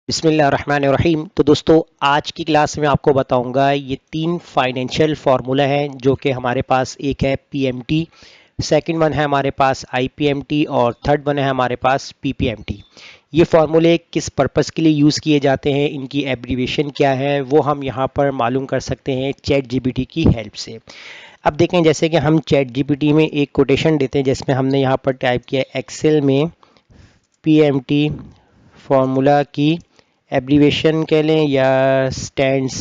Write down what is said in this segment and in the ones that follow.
बिस्मिल्लाहिर्रहमानिर्रहीम। तो दोस्तों, आज की क्लास में आपको बताऊंगा ये 3 फाइनेंशियल फार्मूला हैं जो कि हमारे पास एक है पीएमटी, सेकंड वन है हमारे पास आईपीएमटी और थर्ड वन है हमारे पास पीपीएमटी। ये फार्मूले किस पर्पस के लिए यूज़ किए जाते हैं, इनकी एब्रीविएशन क्या है, वो हम यहाँ पर मालूम कर सकते हैं चैट जीपीटी की हेल्प से। अब देखें, जैसे कि हम चैट जीपीटी में एक कोटेशन देते हैं जिसमें हमने यहाँ पर टाइप किया एक्सेल में पीएमटी फार्मूला की एब्रीवेशन कह लें या स्टैंड्स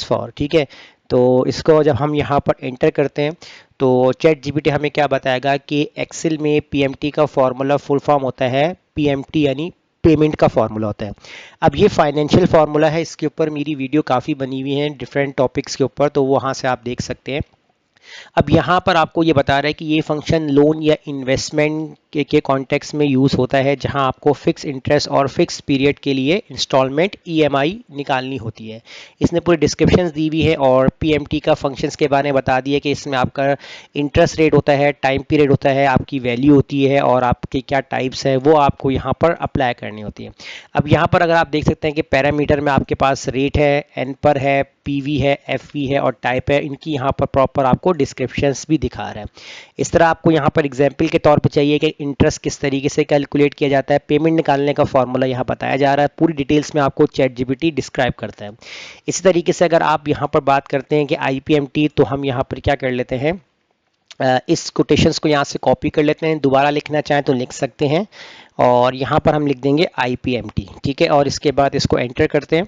फॉर, ठीक है। तो इसको जब हम यहाँ पर एंटर करते हैं तो चैट जीपीटी हमें क्या बताएगा कि एक्सेल में पीएमटी का फार्मूला फुल फॉर्म होता है पीएमटी, यानी पेमेंट का फार्मूला होता है। अब ये फाइनेंशियल फार्मूला है, इसके ऊपर मेरी वीडियो काफ़ी बनी हुई है डिफरेंट टॉपिक्स के ऊपर, तो वहाँ से आप देख सकते हैं। अब यहाँ पर आपको ये बता रहा है कि ये फंक्शन लोन या इन्वेस्टमेंट के कॉन्टेक्स्ट में यूज़ होता है जहाँ आपको फिक्स इंटरेस्ट और फिक्स पीरियड के लिए इंस्टॉलमेंट ईएमआई निकालनी होती है। इसने पूरी डिस्क्रिप्शंस दी हुई है और पीएमटी का फंक्शंस के बारे में बता दिया कि इसमें आपका इंटरेस्ट रेट होता है, टाइम पीरियड होता है, आपकी वैल्यू होती है और आपके क्या टाइप्स है वो आपको यहाँ पर अप्लाई करनी होती है। अब यहाँ पर अगर आप देख सकते हैं कि पैरामीटर में आपके पास रेट है, एन पर है, पीवी है, एफवी है और टाइप है, इनकी यहाँ पर प्रॉपर आपको डिस्क्रिप्शंस भी दिखा रहा है। इस तरह आपको यहाँ पर एग्जांपल के तौर पर चाहिए कि इंटरेस्ट किस तरीके से कैलकुलेट किया जाता है, पेमेंट निकालने का फॉर्मूला यहाँ बताया जा रहा है, पूरी डिटेल्स में आपको चैट जीपीटी डिस्क्राइब करता है। इसी तरीके से अगर आप यहाँ पर बात करते हैं कि आईपीएमटी, तो हम यहाँ पर क्या कर लेते हैं, इस कोटेशंस को यहाँ से कॉपी कर लेते हैं, दोबारा लिखना चाहें तो लिख सकते हैं और यहाँ पर हम लिख देंगे आईपीएमटी, ठीक है। और इसके बाद इसको एंटर करते हैं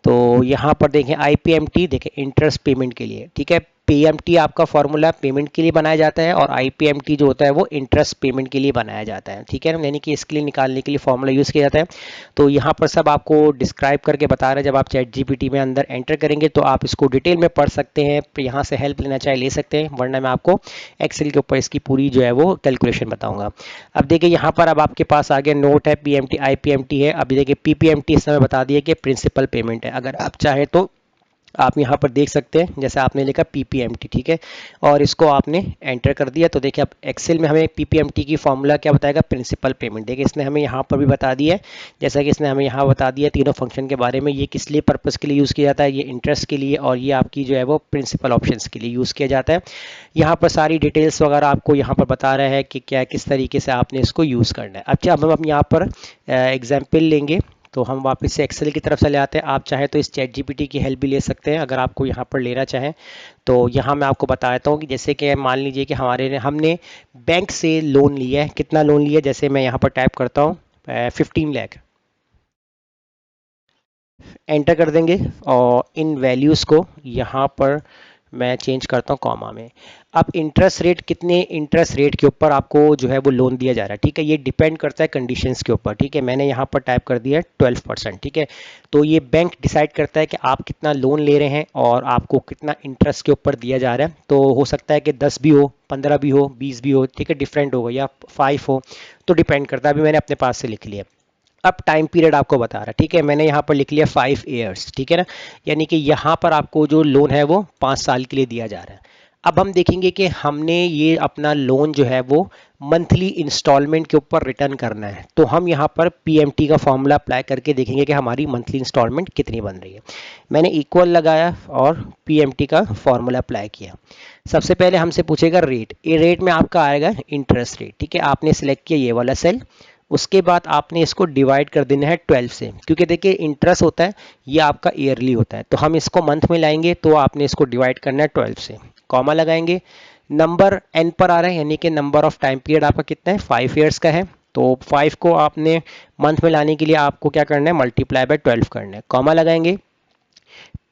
तो यहाँ पर देखें आईपीएमटी, देखें इंटरेस्ट पेमेंट के लिए, ठीक है। पीएमटी आपका फॉर्मूला पेमेंट के लिए बनाया जाता है और आईपीएमटी जो होता है वो इंटरेस्ट पेमेंट के लिए बनाया जाता है, ठीक है ना, यानी कि इसके लिए निकालने के लिए फॉर्मूला यूज़ किया जाता है। तो यहाँ पर सब आपको डिस्क्राइब करके बता रहे हैं, जब आप चैट जीपीटी में अंदर एंटर करेंगे तो आप इसको डिटेल में पढ़ सकते हैं, यहाँ से हेल्प लेना चाहे ले सकते हैं, वरना मैं आपको एक्सेल के ऊपर इसकी पूरी जो है वो कैलकुलेशन बताऊँगा। अब देखिए यहाँ पर अब आपके पास आगे नोट है, पीएमटी आईपीएमटी है। अभी देखिए पीपीएमटी इस समय बता दिया कि प्रिंसिपल पेमेंट है, अगर आप चाहे तो आप यहाँ पर देख सकते हैं जैसे आपने लिखा पीपीएमटी, ठीक है, और इसको आपने एंटर कर दिया तो देखिए अब एक्सेल में हमें पीपीएमटी की फॉर्मूला क्या बताएगा, प्रिंसिपल पेमेंट। देखिए इसने हमें यहाँ पर भी बता दिया है, जैसा कि इसने हमें यहाँ बता दिया तीनों फंक्शन के बारे में, ये किस लिए पर्पज़ के लिए यूज़ किया जाता है, ये इंटरेस्ट के लिए और ये आपकी जो है वो प्रिंसिपल ऑप्शंस के लिए यूज़ किया जाता है। यहाँ पर सारी डिटेल्स वगैरह आपको यहाँ पर बता रहा है कि क्या किस तरीके से आपने इसको यूज़ करना है। अच्छा, अब हम यहाँ पर एग्जाम्पल लेंगे तो हम वापस से एक्सेल की तरफ चले आते हैं। आप चाहे तो इस चैट जीपीटी की हेल्प भी ले सकते हैं अगर आपको यहाँ पर लेना चाहें। तो यहाँ मैं आपको बता देता हूँ कि जैसे कि मान लीजिए कि हमने बैंक से लोन लिया है, कितना लोन लिया है, जैसे मैं यहाँ पर टाइप करता हूँ 15 लाख, एंटर कर देंगे और इन वैल्यूज़ को यहाँ पर मैं चेंज करता हूँ कॉमा में। अब इंटरेस्ट रेट, कितने इंटरेस्ट रेट के ऊपर आपको जो है वो लोन दिया जा रहा है, ठीक है, ये डिपेंड करता है कंडीशंस के ऊपर, ठीक है। मैंने यहाँ पर टाइप कर दिया है 12%, ठीक है। तो ये बैंक डिसाइड करता है कि आप कितना लोन ले रहे हैं और आपको कितना इंटरेस्ट के ऊपर दिया जा रहा है। तो हो सकता है कि 10 भी हो, 15 भी हो, 20 भी हो, ठीक है, डिफरेंट होगा, या 5 हो, तो डिपेंड करता है। अभी मैंने अपने पास से लिख लिया। अब टाइम पीरियड आपको बता रहा है, ठीक है, मैंने यहाँ पर लिख लिया 5 ईयर्स, ठीक है ना, यानी कि यहाँ पर आपको जो लोन है वो 5 साल के लिए दिया जा रहा है। अब हम देखेंगे कि हमने ये अपना लोन जो है वो मंथली इंस्टॉलमेंट के ऊपर रिटर्न करना है, तो हम यहाँ पर पीएमटी का फॉर्मूला अप्लाई करके देखेंगे कि हमारी मंथली इंस्टॉलमेंट कितनी बन रही है। मैंने इक्वल लगाया और पीएमटी का फॉर्मूला अप्लाई किया। सबसे पहले हमसे पूछेगा रेट, ये रेट में आपका आएगा इंटरेस्ट रेट, ठीक है, आपने सेलेक्ट किया ये वाला सेल। उसके बाद आपने इसको डिवाइड कर देना है 12 से, क्योंकि देखिए इंटरेस्ट होता है ये आपका ईयरली होता है, तो हम इसको मंथ में लाएंगे तो आपने इसको डिवाइड करना है 12 से, कॉमा लगाएंगे। नंबर एन पर आ रहा है, यानी कि नंबर ऑफ टाइम पीरियड आपका कितना है, 5 ईयर्स का है, तो 5 को आपने मंथ में लाने के लिए आपको क्या करना है, मल्टीप्लाई बाय 12 करना है, कॉमा लगाएंगे।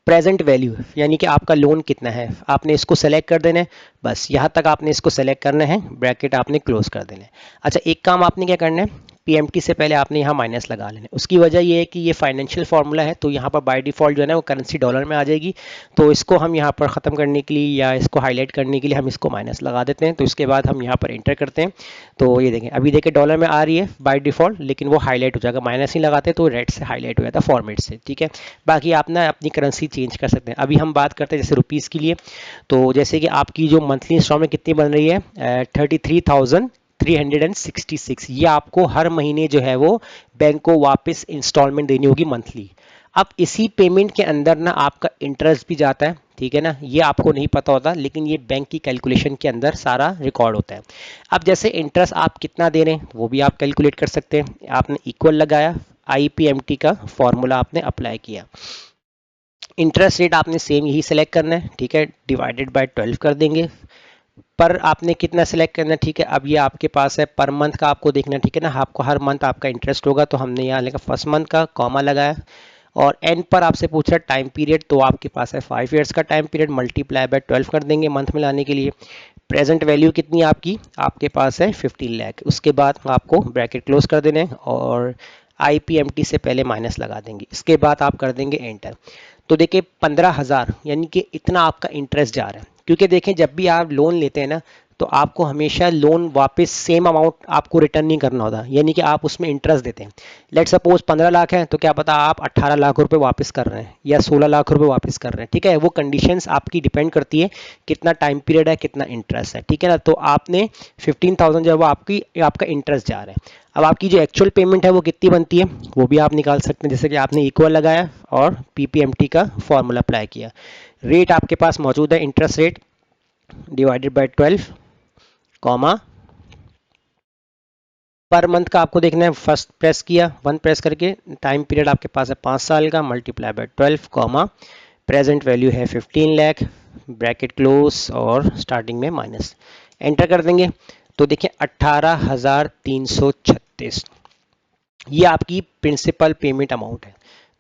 प्रेजेंट वैल्यू, यानी कि आपका लोन कितना है, आपने इसको सेलेक्ट कर देना है, बस यहाँ तक आपने इसको सेलेक्ट करना है, ब्रैकेट आपने क्लोज कर देना है। अच्छा, एक काम आपने क्या करना है, पीएमटी से पहले आपने यहाँ माइनस लगा लेना है। उसकी वजह ये है कि ये फाइनेंशियल फार्मूला है, तो यहाँ पर बाय डिफॉल्ट जो है ना वो करेंसी डॉलर में आ जाएगी, तो इसको हम यहाँ पर ख़त्म करने के लिए या इसको हाईलाइट करने के लिए हम इसको माइनस लगा देते हैं। तो इसके बाद हम यहाँ पर एंटर करते हैं तो ये देखें, अभी देखें डॉलर में आ रही है बाय डिफॉल्ट, लेकिन वो हाईलाइट हो जाएगा, माइनस ही लगाते तो रेड से हाईलाइट हो जाता फॉर्मेट से, ठीक है। बाकी आप ना अपनी करेंसी चेंज कर सकते हैं। अभी हम बात करते हैं जैसे रुपीज़ के लिए, तो जैसे कि आपकी जो मंथली इंस्टॉलमेंट कितनी बन रही है, 33,000 366, ये आपको हर महीने जो है वो बैंक को वापस इंस्टॉलमेंट देनी होगी मंथली। अब इसी पेमेंट के अंदर ना आपका इंटरेस्ट भी जाता है, ठीक है ना, ये आपको नहीं पता होता, लेकिन ये बैंक की कैलकुलेशन के अंदर सारा रिकॉर्ड होता है। अब जैसे इंटरेस्ट आप कितना दे रहे हैं वो भी आप कैलकुलेट कर सकते हैं। आपने इक्वल लगाया, IPMT का फॉर्मूला आपने अप्लाई किया, इंटरेस्ट रेट आपने सेम यही सेलेक्ट करना है, ठीक है, डिवाइडेड बाय 12 कर देंगे। पर आपने कितना सेलेक्ट करना है, ठीक है, अब ये आपके पास है, पर मंथ का आपको देखना है, ठीक है ना, आपको हर मंथ आपका इंटरेस्ट होगा, तो हमने यहाँ लिखा फर्स्ट मंथ का, कॉमा लगाया, और एंड पर आपसे पूछ रहा है टाइम पीरियड, तो आपके पास है 5 ईयर्स का टाइम पीरियड, मल्टीप्लाई बाय 12 कर देंगे मंथ में लाने के लिए। प्रेजेंट वैल्यू कितनी है आपकी, आपके पास है 15 लाख। उसके बाद आपको ब्रैकेट क्लोज कर देने हैं और IPMT से पहले माइनस लगा देंगे, इसके बाद आप कर देंगे एंटर। तो देखिए 15,000 यानी कि इतना आपका इंटरेस्ट जा रहा है, क्योंकि देखें जब भी आप लोन लेते हैं ना तो आपको हमेशा लोन वापस सेम अमाउंट आपको रिटर्न नहीं करना होता, यानी कि आप उसमें इंटरेस्ट देते हैं। लेट सपोज 15 लाख है तो क्या पता आप 18 लाख रुपए वापस कर रहे हैं या 16 लाख रुपए वापस कर रहे हैं, ठीक है, वो कंडीशंस आपकी डिपेंड करती है कितना टाइम पीरियड है, कितना इंटरेस्ट है, ठीक है ना। तो आपने 15,000 जो है वो आपका इंटरेस्ट जा रहा है। अब आपकी जो एक्चुअल पेमेंट है वो कितनी बनती है वो भी आप निकाल सकते हैं, जैसे कि आपने इक्वल लगाया और PPMT का फॉर्मूला अप्लाई किया, रेट आपके पास मौजूद है, interest rate divided by 12, comma, per month का आपको देखना है, फर्स्ट प्रेस किया, 1 प्रेस करके, टाइम पीरियड आपके पास है 5 साल का, multiply by 12, comma, present value है 15 लाख, ब्रैकेट क्लोज और स्टार्टिंग में माइनस, एंटर कर देंगे। तो देखिए 18,336 ये आपकी प्रिंसिपल पेमेंट अमाउंट है।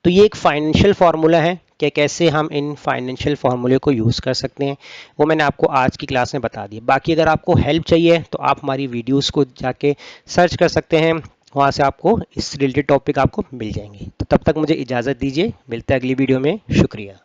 तो ये एक फाइनेंशियल फार्मूला है कि कैसे हम इन फाइनेंशियल फार्मूले को यूज़ कर सकते हैं, वो मैंने आपको आज की क्लास में बता दिया। बाकी अगर आपको हेल्प चाहिए तो आप हमारी वीडियोस को जाके सर्च कर सकते हैं, वहाँ से आपको इस रिलेटेड टॉपिक आपको मिल जाएंगे। तो तब तक मुझे इजाज़त दीजिए, मिलते हैं अगली वीडियो में, शुक्रिया।